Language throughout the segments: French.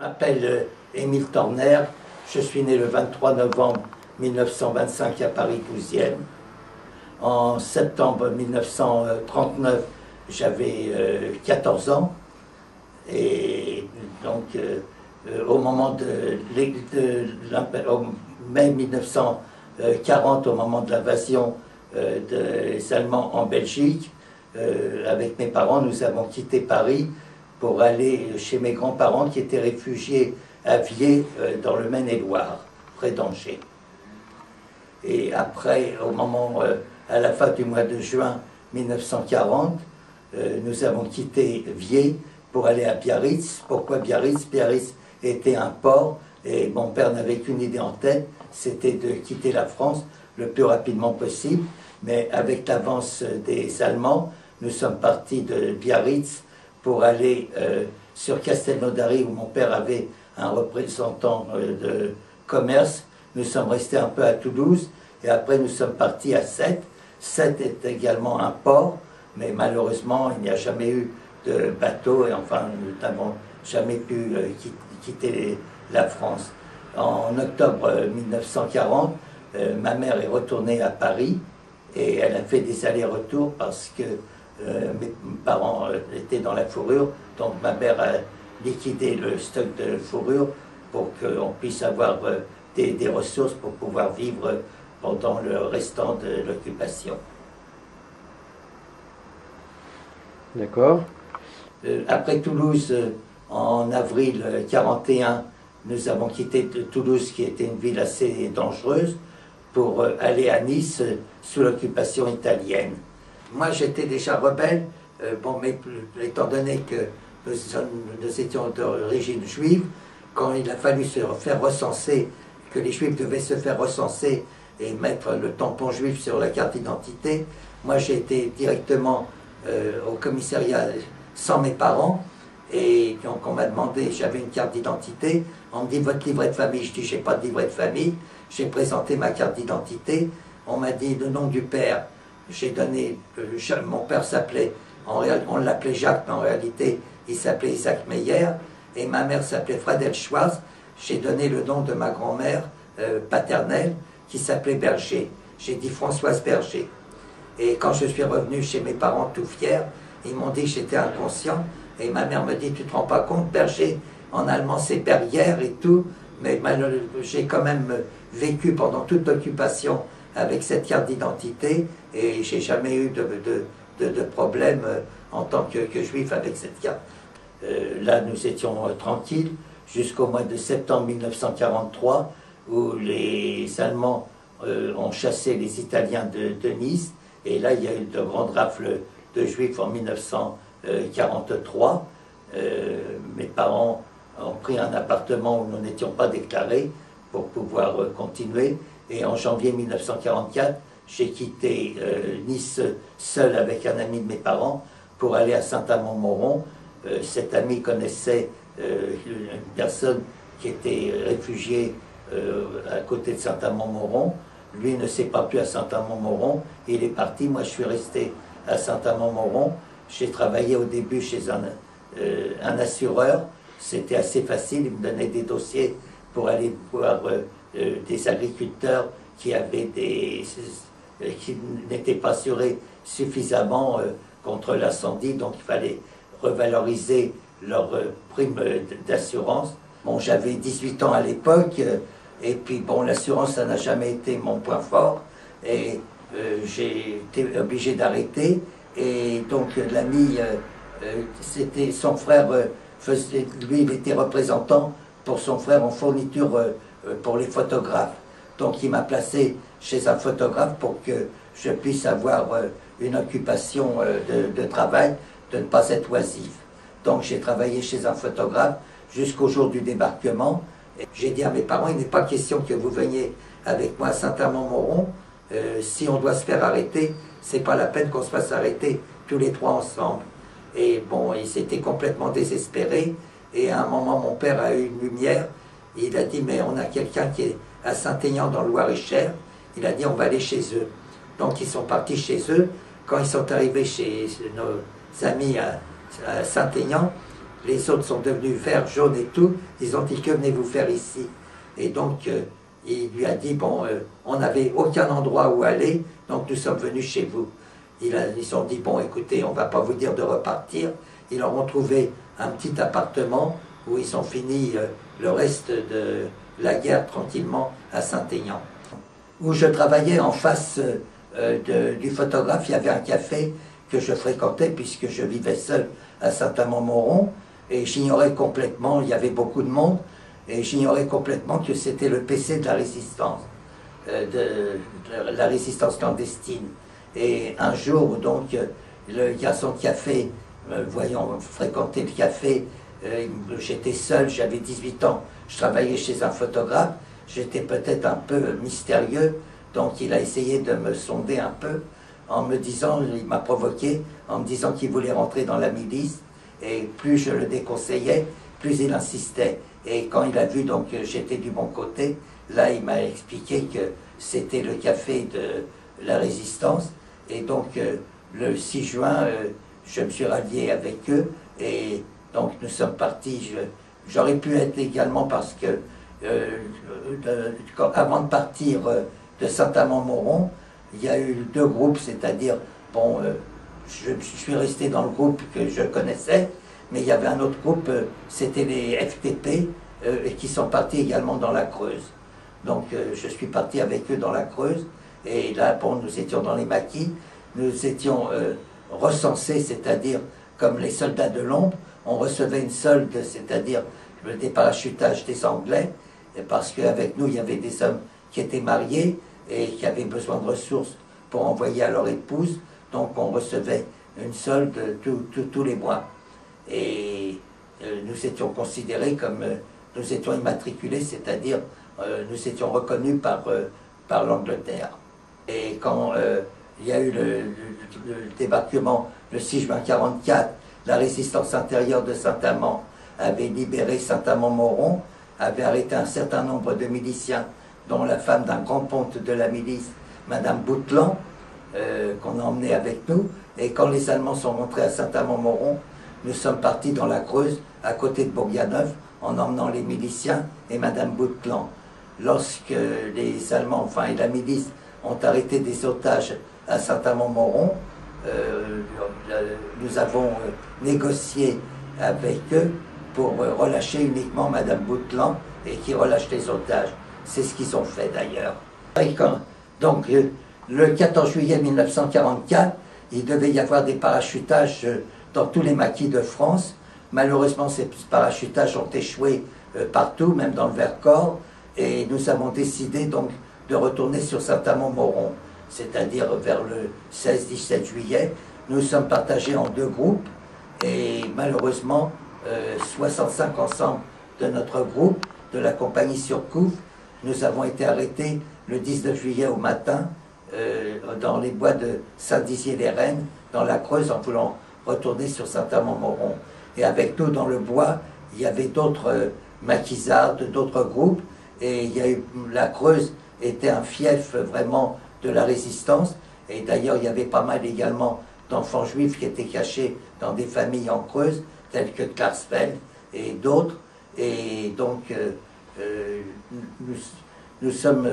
m'appelle Émile Torner, je suis né le 23 novembre 1925 à Paris 12e. En septembre 1939, j'avais 14 ans. Et donc, au moment au mai 1940, au moment de l'invasion des Allemands en Belgique, avec mes parents, nous avons quitté Paris pour aller chez mes grands-parents qui étaient réfugiés à Viers, dans le Maine-et-Loire, près d'Angers. Et après, à la fin du mois de juin 1940, nous avons quitté Viers pour aller à Biarritz. Pourquoi Biarritz? Biarritz était un port et mon père n'avait qu'une idée en tête, c'était de quitter la France le plus rapidement possible. Mais avec l'avance des Allemands, nous sommes partis de Biarritz pour aller sur Castelnaudary, où mon père avait un représentant de commerce. Nous sommes restés un peu à Toulouse et après nous sommes partis à Sète. Sète est également un port, mais malheureusement il n'y a jamais eu de bateau et enfin nous n'avons jamais pu quitter la France. En octobre 1940, ma mère est retournée à Paris et elle a fait des allers-retours parce que mes parents étaient dans la fourrure, donc ma mère a liquidé le stock de fourrure pour qu'on puisse avoir des ressources pour pouvoir vivre pendant le restant de l'occupation. D'accord. Après Toulouse, en avril 1941, nous avons quitté Toulouse, qui était une ville assez dangereuse, pour aller à Nice, sous l'occupation italienne. Moi, j'étais déjà rebelle, mais étant donné que nous étions d'origine juive, quand il a fallu se faire recenser, que les juifs devaient se faire recenser et mettre le tampon juif sur la carte d'identité, moi j'ai été directement au commissariat sans mes parents, et donc on m'a demandé, j'avais une carte d'identité, on me dit votre livret de famille, je dis j'ai pas de livret de famille, j'ai présenté ma carte d'identité, on m'a dit le nom du père, j'ai donné, mon père s'appelait, on l'appelait Jacques, mais en réalité il s'appelait Isaac Meyer, et ma mère s'appelait Fradel Schwartz, j'ai donné le nom de ma grand-mère paternelle qui s'appelait Berger, j'ai dit Françoise Berger. Et quand je suis revenu chez mes parents tout fier, ils m'ont dit que j'étais inconscient, et ma mère me dit, tu te rends pas compte, Berger, en allemand c'est Berrière et tout, mais j'ai quand même vécu pendant toute l'occupation avec cette carte d'identité, et j'ai jamais eu de problème en tant que juif avec cette carte. Là, nous étions tranquilles jusqu'au mois de septembre 1943, où les Allemands ont chassé les Italiens de Nice, et là, il y a eu de grandes rafles de juifs en 1943. Mes parents ont pris un appartement où nous n'étions pas déclarés pour pouvoir continuer. Et en janvier 1944, j'ai quitté Nice seul avec un ami de mes parents pour aller à Saint-Amand-Montrond. Cet ami connaissait une personne qui était réfugiée à côté de Saint-Amand-Montrond. Lui ne s'est pas pu à Saint-Amand-Montrond, il est parti, moi je suis resté à Saint-Amand-Montrond. J'ai travaillé au début chez un assureur, c'était assez facile, il me donnait des dossiers pour aller voir des agriculteurs qui n'étaient pas assurés suffisamment contre l'incendie, donc il fallait revaloriser leur prime d'assurance. Bon, j'avais 18 ans à l'époque, et puis bon, l'assurance, ça n'a jamais été mon point fort, et j'ai été obligé d'arrêter, et donc l'ami, c'était son frère, lui il était représentant pour son frère en fourniture pour les photographes. Donc il m'a placé chez un photographe pour que je puisse avoir une occupation de travail, de ne pas être oisif. Donc j'ai travaillé chez un photographe jusqu'au jour du débarquement. J'ai dit à mes parents, il n'est pas question que vous veniez avec moi à Saint-Amand-Montrond. Si on doit se faire arrêter, c'est pas la peine qu'on se fasse arrêter tous les trois ensemble. Et bon, ils étaient complètement désespérés. Et à un moment, mon père a eu une lumière. Il a dit, mais on a quelqu'un qui est à Saint-Aignan dans le Loir-et-Cher. Il a dit, on va aller chez eux. Donc ils sont partis chez eux. Quand ils sont arrivés chez nos amis à Saint-Aignan, les autres sont devenus verts, jaunes et tout. Ils ont dit, que venez-vous faire ici? Et donc, il lui a dit, bon, on n'avait aucun endroit où aller, donc nous sommes venus chez vous. Ils ont dit, bon, écoutez, on ne va pas vous dire de repartir. Ils leur ont trouvé un petit appartement où ils ont fini le reste de la guerre tranquillement à Saint-Aignan. Où je travaillais en face du photographe, il y avait un café que je fréquentais puisque je vivais seul à Saint-Amand-Montrond, et j'ignorais complètement, il y avait beaucoup de monde, et j'ignorais complètement que c'était le PC de la résistance, de la résistance clandestine. Et un jour, donc, le garçon de café, voyant fréquenter le café, j'étais seul, j'avais 18 ans, je travaillais chez un photographe, j'étais peut-être un peu mystérieux, donc il a essayé de me sonder un peu, en me disant, il m'a provoqué, en me disant qu'il voulait rentrer dans la milice, et plus je le déconseillais, plus il insistait. Et quand il a vu donc que j'étais du bon côté, là il m'a expliqué que c'était le café de la résistance, et donc le 6 juin, je me suis rallié avec eux, et donc nous sommes partis. J'aurais pu être également parce que avant de partir de Saint-Amand-Montrond, il y a eu 2 groupes, c'est-à-dire, bon, je suis resté dans le groupe que je connaissais, mais il y avait un autre groupe, c'était les FTP, qui sont partis également dans la Creuse. Donc je suis parti avec eux dans la Creuse, et là, bon, nous étions dans les maquis, nous étions recensés, c'est-à-dire comme les soldats de l'ombre, on recevait une solde, c'est-à-dire le déparachutage des Anglais, parce qu'avec nous, il y avait des hommes qui étaient mariés et qui avaient besoin de ressources pour envoyer à leur épouse, donc on recevait une solde tous les mois. Et nous étions considérés comme, nous étions immatriculés, c'est-à-dire nous étions reconnus par l'Angleterre. Et quand il y a eu le débarquement le 6 juin 1944, la résistance intérieure de Saint-Amand avait libéré Saint-Amand-Montrond, avait arrêté un certain nombre de miliciens, dont la femme d'un grand ponte de la milice, Madame Boutlan, qu'on a emmené avec nous. Et quand les Allemands sont rentrés à Saint-Amand-Montrond, nous sommes partis dans la Creuse, à côté de Bourganeuf, en emmenant les miliciens et Madame Boutlan. Lorsque les Allemands, enfin, et la milice, ont arrêté des otages à Saint-Amand-Montrond, nous avons négocié avec eux pour relâcher uniquement Madame Boutlan et qui relâche les otages. C'est ce qu'ils ont fait d'ailleurs. Donc le 14 juillet 1944, il devait y avoir des parachutages dans tous les maquis de France. Malheureusement, ces parachutages ont échoué partout, même dans le Vercors, et nous avons décidé donc de retourner sur Saint-Amand-Montrond, c'est-à-dire vers le 16-17 juillet. Nous sommes partagés en 2 groupes, et malheureusement, 65 ensemble de notre groupe, de la compagnie Surcouf, nous avons été arrêtés le 19 juillet au matin dans les bois de Saint-Dizier-les-Rennes, dans la Creuse, en voulant retourner sur Saint-Amand-Montrond. Et avec nous dans le bois, il y avait d'autres maquisards, d'autres groupes, et il y a eu, la Creuse était un fief vraiment de la résistance, et d'ailleurs il y avait pas mal également d'enfants juifs qui étaient cachés dans des familles en Creuse, telles que Klarsfeld et d'autres. Et donc nous sommes,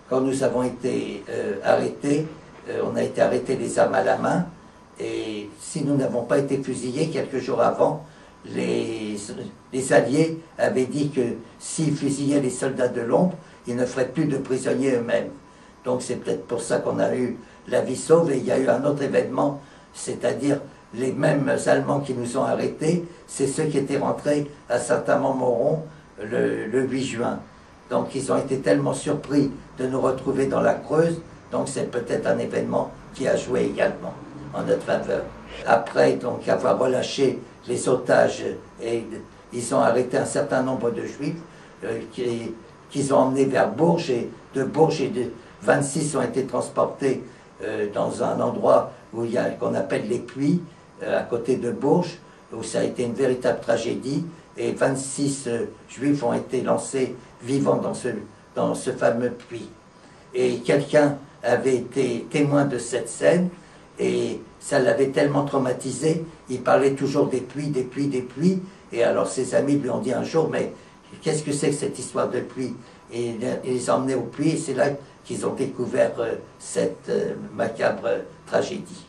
quand nous avons été arrêtés, on a été arrêtés les armes à la main, et si nous n'avons pas été fusillés quelques jours avant, les Alliés avaient dit que s'ils fusillaient les soldats de l'ombre, ils ne feraient plus de prisonniers eux-mêmes. Donc c'est peut-être pour ça qu'on a eu la vie sauve. Et il y a eu un autre événement, c'est-à-dire les mêmes Allemands qui nous ont arrêtés, c'est ceux qui étaient rentrés à Saint-Amand-Montrond le 8 juin. Donc ils ont été tellement surpris de nous retrouver dans la Creuse, donc c'est peut-être un événement qui a joué également en notre faveur. Après donc avoir relâché les otages, et ils ont arrêté un certain nombre de Juifs qu'ils ont emmenés vers Bourges, et de Bourges, 26 ont été transportés dans un endroit où il y a qu'on appelle les Puits, à côté de Bourges, où ça a été une véritable tragédie, et 26 Juifs ont été lancés vivants dans ce fameux puits. Et quelqu'un avait été témoin de cette scène, Et ça l'avait tellement traumatisé, il parlait toujours des pluies, des pluies, des pluies. Et alors ses amis lui ont dit un jour, mais qu'est-ce que c'est que cette histoire de pluie? Et ils les ont emmenés aux pluies, et c'est là qu'ils ont découvert cette macabre tragédie.